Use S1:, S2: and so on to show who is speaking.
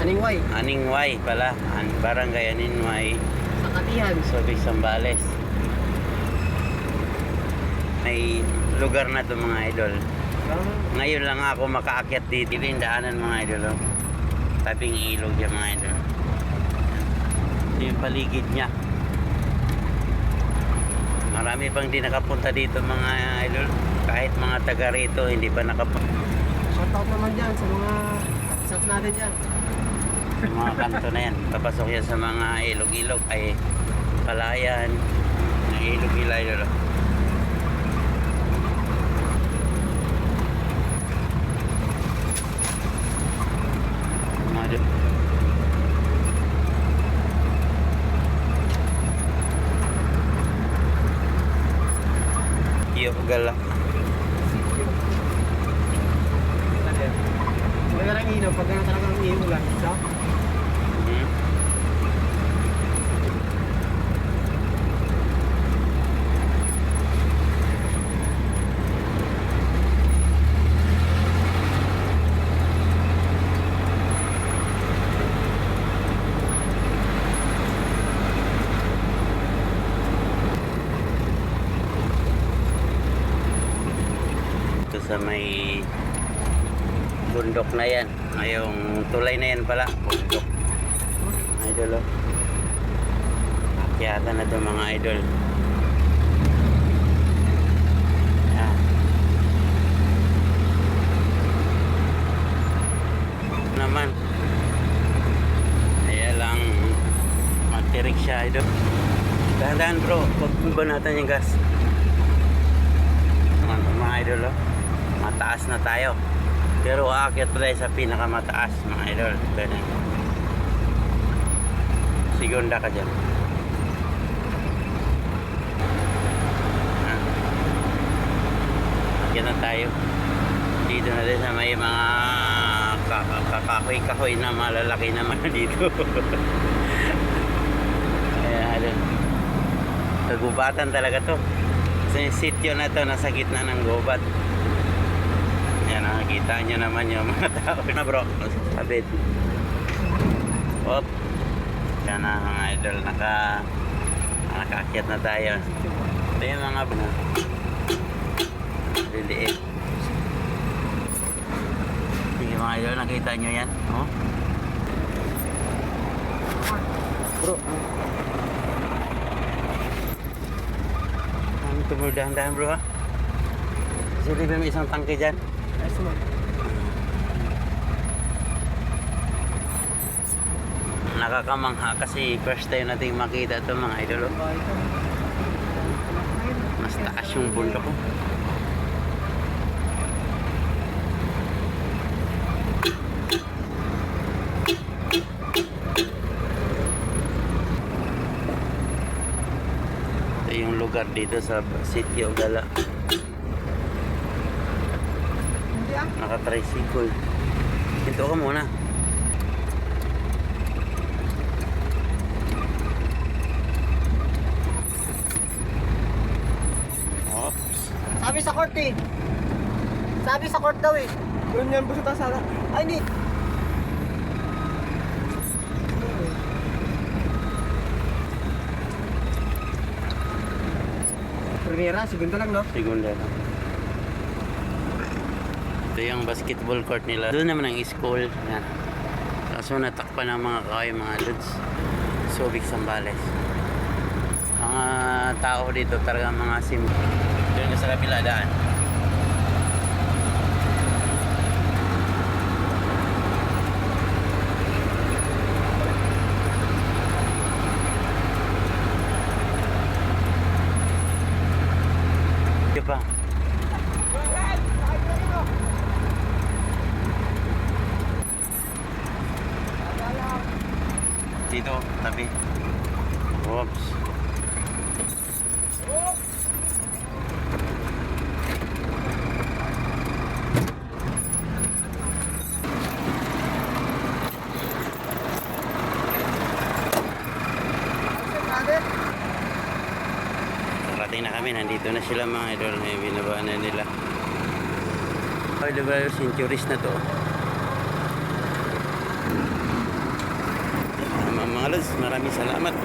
S1: Aningway.
S2: Aningway pala. Barangay Aningway.
S1: Sa Katihan.
S2: Subic, Zambales. May lugar na to mga idol. Ngayon lang ako makaakyat dito. Ito yung daanan mga idol. Oh. Tabing ilog yan mga idol. Ito yung paligid niya. Marami pang di nakapunta dito mga idol. Kahit mga taga rito hindi pa nakapunta.
S1: Shoutout naman dyan sa mga sat natin dyan.
S2: Mga kanto na yan. Papasok yan sa mga ilog-ilog. Ay palayan. Ilog-ilog idol. Gala.
S1: Wala lang ilaw, pag gano'n talagang iulan. So?
S2: Sa may bundok na yan, yung tulay na yan pala, bundok idol. Oh, akyatan na ito mga idol. Yan naman, kaya lang matirik siya idol. Dahan-dahan bro, pagbanatan yung gas mga idol. Oh, mataas na tayo pero aakyat pa tayo sa pinakamataas mga idol. Ganun. Segunda ka dyan. Akyat na tayo dito na din sa may mga kakahoy-kahoy na malalaki naman dito. Kaya idol, kagubatan talaga to. Sa sityo na to nasa gitna ng gubat. Yan, nakikita nyo naman yung mga tao na bro. Sabit. Op. Yan na mga idol. Nakaakyat na tayo. Ito yung mga liliit. Sige mga idol, nakita nyo yan. Oh. Bro. Dahan-dahan bro ha. Kasi may isang tangke dyan. Nakakamangha kasi first time nating makita ito mga idol. Mas taas yung bundok ko. Yung lugar dito sa Sitio Gala. Naka-tricycle. Ito ka muna. Oops.
S1: Sabi sa court eh. Sabi sa court daw eh. Ganyan po sa tasala. Ay hindi. Primera, segunda lang no?
S2: Segunda lang. Ito yung basketball court nila. Doon naman ang school. Yan. Kaso natakpan ng mga kahoy, mga lods. Subic, Zambales. Mga tao dito talaga mga simple. Doon ka sa kabila daan. Pa. Dito, tabi. Oops. Parating na kami, nandito na sila mga idol. May binabaan na nila. Ay, diba yung centuries na to. mga lods. Maraming salamat.